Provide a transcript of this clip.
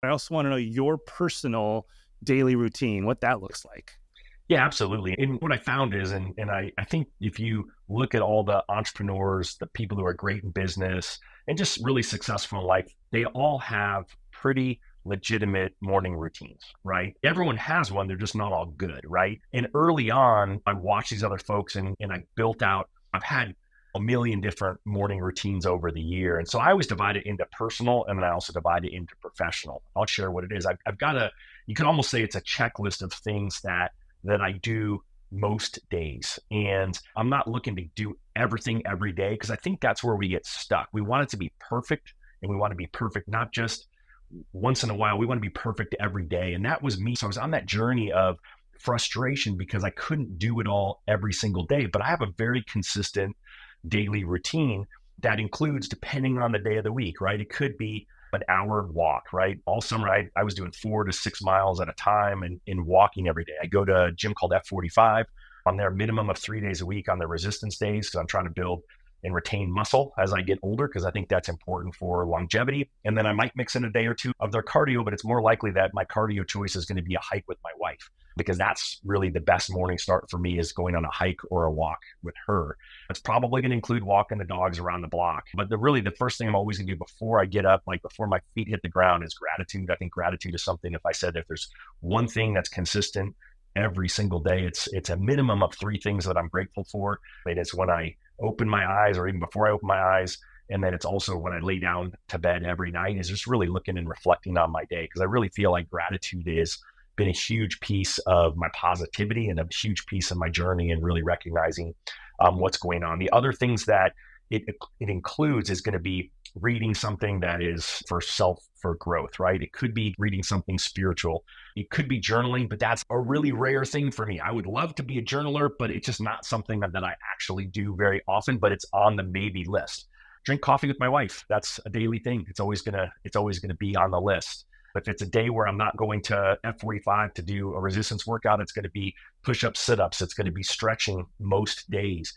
I also want to know your personal daily routine, what that looks like. Yeah, absolutely. And what I found is, and I think if you look at all the entrepreneurs, the people who are great in business and just really successful in life, they all have pretty legitimate morning routines, right? Everyone has one, they're just not all good, right? And early on, I watched these other folks and I built out, I've had a million different morning routines over the year. And so I always divide it into personal and then I also divide it into professional. I'll share what it is. I've got you can almost say it's a checklist of things that I do most days. And I'm not looking to do everything every day because I think that's where we get stuck. We want it to be perfect, and we want to be perfect not just once in a while. We want to be perfect every day. And that was me. So I was on that journey of frustration because I couldn't do it all every single day. But I have a very consistent daily routine that includes, depending on the day of the week, right? It could be an hour walk, right? All summer, I was doing 4 to 6 miles at a time and in walking every day. I go to a gym called F45. I'm there a minimum of 3 days a week on the resistance days because I'm trying to build and retain muscle as I get older, because I think that's important for longevity. And then I might mix in a day or two of their cardio, but it's more likely that my cardio choice is going to be a hike with my wife, because that's really the best morning start for me, is going on a hike or a walk with her. It's probably going to include walking the dogs around the block. But the first thing I'm always going to do before I get up, like before my feet hit the ground, is gratitude. I think gratitude is something, if I said if there's one thing that's consistent every single day, it's a minimum of three things that I'm grateful for. And it's when I open my eyes, or even before I open my eyes. And then it's also when I lay down to bed every night, is just really looking and reflecting on my day. Because I really feel like gratitude has been a huge piece of my positivity and a huge piece of my journey, and really recognizing what's going on. The other things that it includes is going to be reading something that is for growth, right? It could be reading something spiritual. It could be journaling, but that's a really rare thing for me. I would love to be a journaler, but it's just not something that I actually do very often, but it's on the maybe list. Drink coffee with my wife. That's a daily thing. It's always gonna be on the list. If it's a day where I'm not going to F45 to do a resistance workout, it's going to be push-ups, sit-ups. It's going to be stretching most days.